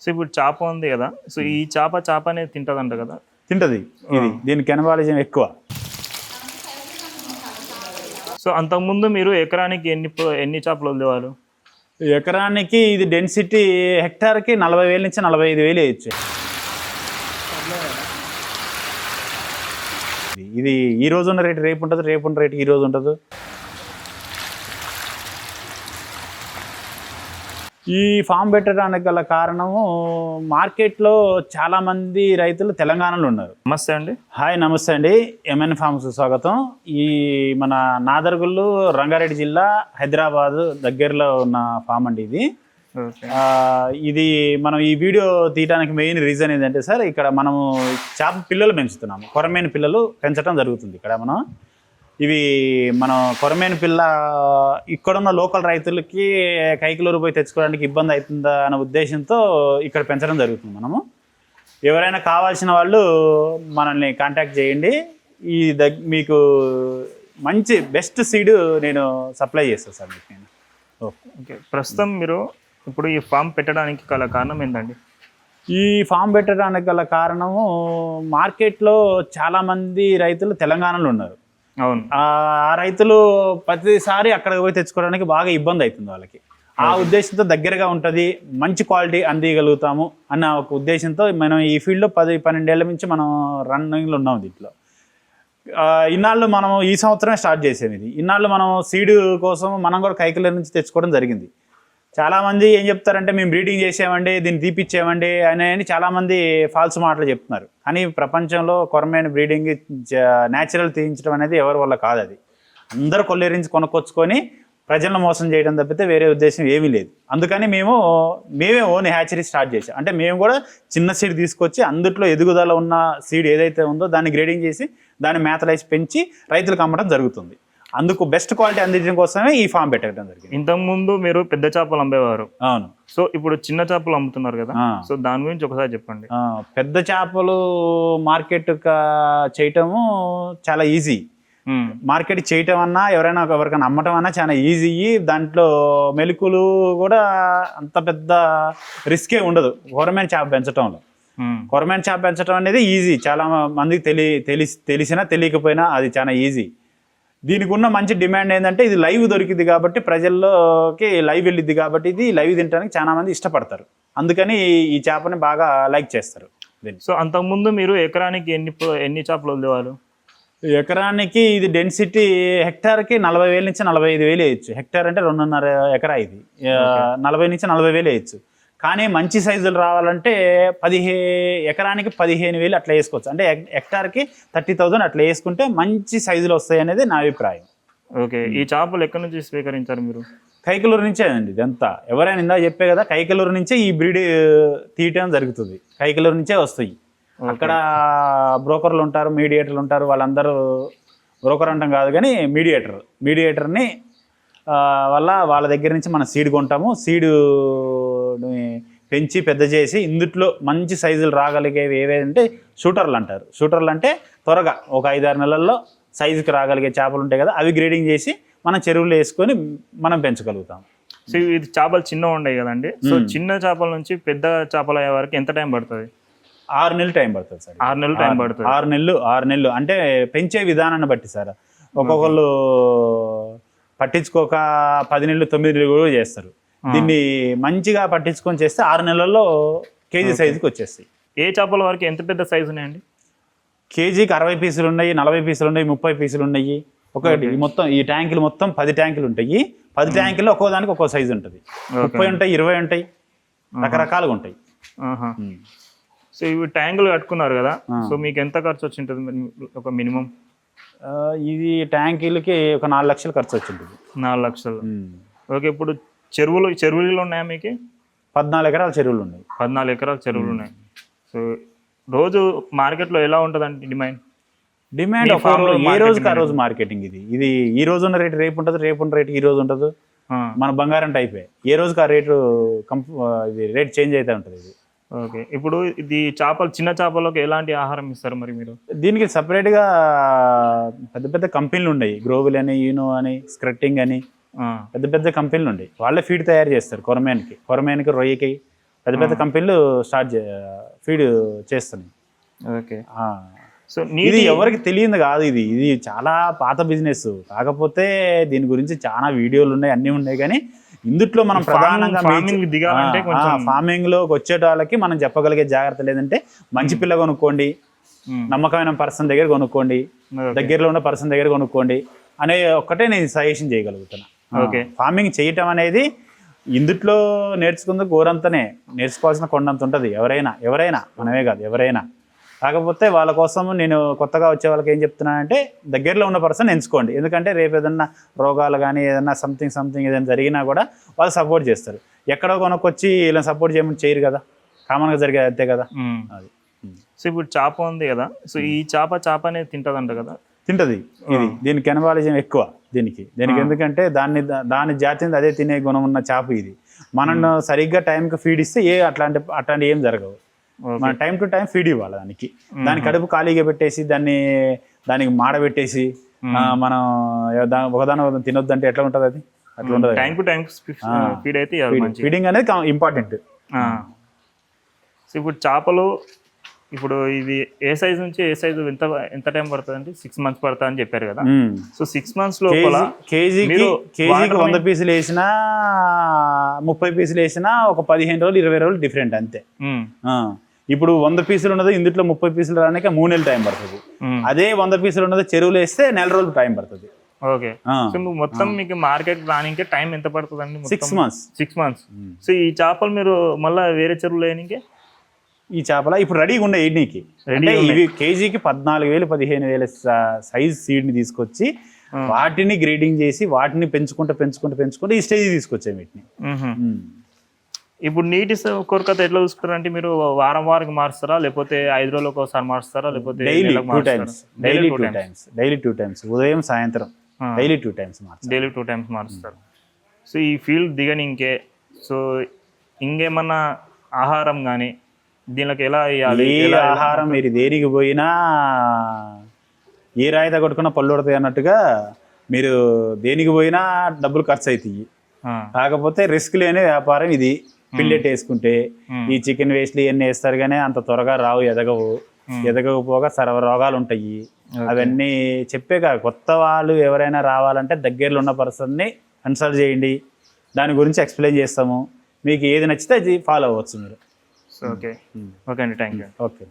So ఇప్పుడు చేప ఉంది కదా, సో ఈ చేప అనేది తింటదంట కదా. తింటది ఇది, దీని కెనబాలిజం ఎక్కువ. సో అంతకుముందు మీరు ఎకరానికి ఎన్ని చేపలు వదిలేవారు? ఎకరానికి ఇది డెన్సిటీ హెక్టార్కి 40,000 నుంచి 45,000 వేయచ్చు. ఇది ఈ రోజు ఉన్న రేటు రేపు ఉంటుంది, రేపు ఉన్న రేటు ఈ రోజు ఉంటుంది. ఈ ఫామ్ పెట్టడానికి గల కారణము మార్కెట్లో చాలామంది రైతులు తెలంగాణలో ఉన్నారు. నమస్తే అండి. హాయ్, నమస్తే అండి. ఎంఎన్ ఫార్మ్స్ స్వాగతం. ఈ మన నాదర్గుల్లు, రంగారెడ్డి జిల్లా, హైదరాబాద్ దగ్గరలో ఉన్న ఫామ్ అండి ఇది. ఇది మనం ఈ వీడియో తీయడానికి మెయిన్ రీజన్ ఏంటంటే సార్, ఇక్కడ మనము చేప పిల్లలు పెంచుతున్నాము. కొరమేను పిల్లలు పెంచడం జరుగుతుంది ఇక్కడ. మనం ఇవి మనం కొరమేను పిల్ల ఇక్కడున్న లోకల్ రైతులకి కైకిలూరు పోయి తెచ్చుకోవడానికి ఇబ్బంది అవుతుందా అనే ఉద్దేశంతో ఇక్కడ పెంచడం జరుగుతుంది. మనము ఎవరైనా కావాల్సిన వాళ్ళు మనల్ని కాంటాక్ట్ చేయండి. ఈ మీకు మంచి బెస్ట్ సీడ్ నేను సప్లై చేస్తాను సార్ మీకు నేను. ఓకే, ప్రస్తుతం మీరు ఇప్పుడు ఈ ఫామ్ పెట్టడానికి గల కారణం ఏంటండి? ఈ ఫామ్ పెట్టడానికి గల కారణము మార్కెట్లో చాలామంది రైతులు తెలంగాణలో ఉన్నారు. అవును. ఆ రైతులు ప్రతిసారి అక్కడికి పోయి తెచ్చుకోవడానికి బాగా ఇబ్బంది అవుతుంది వాళ్ళకి. ఆ ఉద్దేశంతో దగ్గరగా ఉంటుంది, మంచి క్వాలిటీ అందియగలుగుతాము అన్న ఒక ఉద్దేశంతో మనం ఈ ఫీల్డ్లో 10-12 ఏళ్ళ నుంచి మనం రన్నింగ్లో ఉన్నాం. దీంట్లో ఇన్నాళ్ళు మనం ఈ సంవత్సరమే స్టార్ట్ చేసాము. ఇది ఇన్నాళ్ళు మనం సీడ్ కోసం మనం కూడా కైకిలూరు నుంచి తెచ్చుకోవడం జరిగింది. చాలామంది ఏం చెప్తారంటే మేము బ్రీడింగ్ చేసామండి, దీన్ని తీపిచ్చామండి అని చాలామంది ఫాల్స్ మాటలు చెప్తున్నారు. కానీ ప్రపంచంలో కొరమేను బ్రీడింగ్ న్యాచురల్ తీయించడం అనేది ఎవరి వల్ల కాదు. అది అందరూ కొల్లేరించి కొనుక్కొచ్చుకొని ప్రజలను మోసం చేయడం తప్పితే వేరే ఉద్దేశం ఏమీ లేదు. అందుకని మేమే ఓన్ హ్యాచరీ స్టార్ట్ చేసాం. అంటే మేము కూడా చిన్న సీడ్ తీసుకొచ్చి అందుట్లో ఎదుగుదల ఉన్న సీడ్ ఏదైతే ఉందో దాన్ని గ్రేడింగ్ చేసి దాన్ని మేతలేసి పెంచి రైతులకు అమ్మడం జరుగుతుంది. అందుకు బెస్ట్ క్వాలిటీ అందించడం కోసమే ఈ ఫామ్ పెట్టడం జరిగింది. ఇంతకుముందు మీరు పెద్ద చేపలు అమ్మేవారు. అవును. సో ఇప్పుడు చిన్న చేపలు అమ్ముతున్నారు కదా, సో దాని గురించి ఒకసారి చెప్పండి. పెద్ద చేపలు మార్కెట్ చేయటము చాలా ఈజీ. మార్కెట్ చేయటం అన్నా ఎవరికైనా అమ్మటం అన్నా చాలా ఈజీ. దాంట్లో మెలుకులు కూడా అంత పెద్ద రిస్కే ఉండదు కొరమేను చేప పెంచడంలో. కొరమేను చేప పెంచడం అనేది ఈజీ. చాలా మందికి తెలిసినా తెలియకపోయినా అది చాలా ఈజీ. దీనికి ఉన్న మంచి డిమాండ్ ఏంటంటే ఇది లైవ్ దొరికింది కాబట్టి, ప్రజల్లోకి లైవ్ వెళ్ళిద్ది కాబట్టి ఇది లైవ్ తినడానికి చాలా మంది ఇష్టపడతారు. అందుకని ఈ చేపని బాగా లైక్ చేస్తారు. సో అంతకుముందు మీరు ఎకరానికి ఎన్ని చేపలు వదిలేవారు? ఎకరానికి ఇది డెన్సిటీ హెక్టార్కి 40,000 నుంచి 45,000 వేయచ్చు. హెక్టార్ అంటే 2.5 ఎకరా. ఇది 40 నుంచి 40,000 వేయచ్చు. కానీ మంచి సైజులు రావాలంటే ఎకరానికి 15,000 అట్లా వేసుకోవచ్చు. అంటే హెక్టార్కి 30,000 అట్లా వేసుకుంటే మంచి సైజులు వస్తాయి అనేది నా అభిప్రాయం. ఓకే, ఈ చేపలు ఎక్కడి నుంచి స్వీకరించారు మీరు? కైకిలూరు నుంచే అండి ఇదంతా. ఎవరైనా ఇందా చెప్పే కదా, కైకిలూరు నుంచే ఈ బ్రీడ్ తీయటం జరుగుతుంది. కైకిలూరు నుంచే వస్తాయి. అక్కడ బ్రోకర్లు ఉంటారు, మీడియేటర్లు ఉంటారు. వాళ్ళందరూ బ్రోకర్ అంటాం కాదు కానీ మీడియేటర్ని వాళ్ళ దగ్గర నుంచి మనం సీడ్ కొంటాము. సీడ్ పెంచి పెద్ద చేసి ఇందుట్లో మంచి సైజులు రాగలిగేవి ఏవేంటే షూటర్లు అంటారు. షూటర్లు అంటే త్వరగా ఒక 5-6 నెలల్లో సైజుకి రాగలిగే చేపలు ఉంటాయి కదా, అవి గ్రేడింగ్ చేసి మనం చెరువులు వేసుకొని మనం పెంచగలుగుతాం. సో ఇది చేపలు చిన్నగా ఉన్నాయి కదండి. సో చిన్న చేపల నుంచి పెద్ద చేపలు అయ్యే వరకు ఎంత టైం పడుతుంది? 6 నెలలు టైం పడుతుంది సార్. 6 నెలలు టైం పడుతుంది. 6 నెలలు అంటే పెంచే విధానాన్ని బట్టి సార్. ఒక్కొక్కళ్ళు పట్టించుకోక 10 నెలలు 9 నెలలు కూడా చేస్తారు. దీన్ని మంచిగా పట్టించుకొని చేస్తే 6 నెలల్లో కేజీ సైజుకి వచ్చేస్తాయి. ఏ చేపల వరకు ఎంత పెద్ద సైజు ఉన్నాయండి? కేజీకి 60 పీసులు ఉన్నాయి, 40 పీసులు ఉన్నాయి, 30 పీసులు ఉన్నాయి. ఒకటి మొత్తం ఈ ట్యాంకులు మొత్తం 10 ట్యాంకులు ఉంటాయి. 10 ట్యాంకుల్లో ఒక్కో దానికి ఒక్కో సైజు ఉంటుంది. 30 ఉంటాయి, 20 ఉంటాయి, రకరకాలుగా ఉంటాయి. సో ఇవి ట్యాంకులు కట్టుకున్నారు కదా, సో మీకు ఎంత ఖర్చు వచ్చి ఉంటుంది ఒక మినిమం? ఇది ట్యాంకులకి ఒక 4 లక్షలు ఖర్చు వచ్చి ఉంటుంది. 4 లక్షలు. ఓకే, ఇప్పుడు చెరువులు ఉన్నాయా మీకు? 14 ఎకరాల చెరువులు ఉన్నాయి. 14 ఎకరాల చెరువులు ఉన్నాయి. సో రోజు మార్కెట్లో ఎలా ఉంటుందండి డిమాండ్? ఏ రోజుకి ఆ రోజు మార్కెటింగ్. ఇది ఈ రోజు ఉన్న రేటు రేపు ఉంటుంది, రేపు ఉన్న రేటు ఈ రోజు ఉంటుంది. మన బంగారం టైపే. ఏ రోజుకి ఆ రేటు రేట్ చేంజ్ అయితే ఉంటుంది. ఇది ఓకే, ఇప్పుడు ఇది చిన్న చేపలకు ఎలాంటి ఆహారం ఇస్తారు మరి మీరు? దీనికి సపరేట్గా పెద్ద పెద్ద కంపెనీలు ఉన్నాయి. గ్రోవిల్ అని, యూనో అని, స్క్రట్టింగ్ అని, పెద్ద పెద్ద కంపెనీలు ఉన్నాయి, వాళ్ళే ఫీడ్ తయారు చేస్తారు. కొరమేన్కి రొయ్యకి పెద్ద పెద్ద కంపెనీలు ఫీడ్ చేస్తున్నాయి. ఓకే. సో ఇది ఎవరికి తెలియదు కాదు, ఇది చాలా పాత బిజినెస్. కాకపోతే దీని గురించి చాలా వీడియోలు ఉన్నాయి, అన్నీ ఉన్నాయి. కానీ ఇందుట్లో మనం ప్రధానంగా ఫార్మింగ్ లోకి వచ్చే వాళ్ళకి మనం చెప్పగలిగే జాగ్రత్త లేదంటే మంచి పిల్ల కొనుక్కోండి, నమ్మకమైన పర్సన్ దగ్గర కొనుక్కోండి, దగ్గరలో ఉన్న పర్సన్ దగ్గర కొనుక్కోండి అనే ఒక్కటే నేను సజెషన్ చేయగలుగుతున్నా. ఫార్మింగ్ చేయటం అనేది ఇందుట్లో నేర్చుకుంది గోరంతనే, నేర్చుకోవాల్సిన కొండంత ఉంటుంది. ఎవరైనా మనమే కాదు, ఎవరైనా. కాకపోతే వాళ్ళ కోసం నేను కొత్తగా వచ్చే వాళ్ళకి ఏం చెప్తున్నానంటే దగ్గరలో ఉన్న పర్సన్ ఎంచుకోండి. ఎందుకంటే రేపు ఏదన్నా రోగాలు కానీ ఏదన్నా సంథింగ్ ఏదైనా జరిగినా కూడా వాళ్ళు సపోర్ట్ చేస్తారు. ఎక్కడో కొనుక్కొచ్చి ఇలా సపోర్ట్ చేయమని చేయరు కదా, కామన్గా జరిగేది అంతే కదా. అది. సో ఇప్పుడు చేప ఉంది కదా, సో ఈ చేప అనేది తింటదంట కదా? తింటది. దీనికి కెనబాలిజం ఎక్కువ దీనికి. ఎందుకంటే దాని జాతిని అదే తినే గుణం ఉన్న చేప ఇది. మనం సరిగ్గా టైంకి ఫీడ్ ఇస్తే అట్లాంటి ఏం జరగవు. మన టైం టు టైం ఫీడ్ ఇవ్వాలి దాని కడుపు ఖాళీగా పెట్టేసి దానికి మాడబెట్టేసి మనం ఒకదాని తినొద్దంటే ఎట్లా ఉంటుంది? అది అట్లా ఉంటుంది. టైం టు టైం ఫీడ్ అయితే ఫీడింగ్ అనేది ఇంపార్టెంట్. సో ఇప్పుడు చేపలు ఇప్పుడు ఇది ఏ సైజ్ నుంచి ఏ సైజ్ ఎంత టైం పడుతుంది అంటే 6 months పడుతుంది అని చెప్పారు కదా. సో 6 months లోపల కేజీకి 100 పీసులు వేసినా 30 పీసులు వేసినా ఒక 15 రోజులు 20 రోజులు డిఫరెంట్ అంతే. ఇప్పుడు 100 పీసులు ఉన్నది ఇందులో 30 పీసులు రానికి 3 నెలలు టైం పడుతుంది. అదే 100 పీసులు ఉన్నది చెరువులు వేస్తే 1 నెల రోజులు టైం పడుతుంది. ఓకే. సో మొత్తం మీకు మార్కెట్ రానికే టైం ఎంత పడుతుంది అండి? 6 months. 6 months. సో ఈ చేపలు మీరు మళ్ళీ వేరే చెరువులు వేయనికే ఈ చేపల ఇప్పుడు రెడీగా ఉండే ఎడ్నీకి అంటే ఇవి కేజీకి 14,000 15,000 సైజ్ సీడ్ని తీసుకొచ్చి వాటిని గ్రేడింగ్ చేసి వాటిని పెంచుకుంటూ ఈ స్టేజ్ తీసుకొచ్చాయి వీటిని. ఇప్పుడు నీటి కొరకత ఎట్లా చూసుకుంటారు అంటే మీరు వారం మారుస్తారా, లేకపోతే 5 రోజులకు ఒకసారి మారుస్తారా, లేకపోతే డైలీ 2 times ఉదయం సాయంత్రం డైలీ 2 times మారుస్తారు. సో ఈ ఫీల్డ్ దిగనింకే సో ఇంకేమన్నా ఆహారం కానీ దీనికి ఎలా వేయాలి? ఆహారం మీరు దేనికి పోయినా ఏ రాయిత కొట్టుకున్నా పళ్ళు పడతాయి అన్నట్టుగా మీరు దేనికి పోయినా డబ్బులు ఖర్చు అవుతాయి. కాకపోతే రిస్క్ లేని వ్యాపారం ఇది. పిల్లెట్ వేసుకుంటే ఈ చికెన్ వేస్ట్లు ఇవన్నీ వేస్తారు కానీ అంత త్వరగా రావు, ఎదగకపోగా సర్వ రోగాలు ఉంటాయి. అవన్నీ చెప్పేగా కొత్త వాళ్ళు ఎవరైనా రావాలంటే దగ్గరలో ఉన్న పర్సన్ని కన్సల్ట్ చేయండి, దాని గురించి ఎక్స్ప్లెయిన్ చేస్తాము. మీకు ఏది నచ్చితే అది ఫాలో అవ్వచ్చు మీరు. ఓకే అండి, థ్యాంక్ యూ. ఓకే.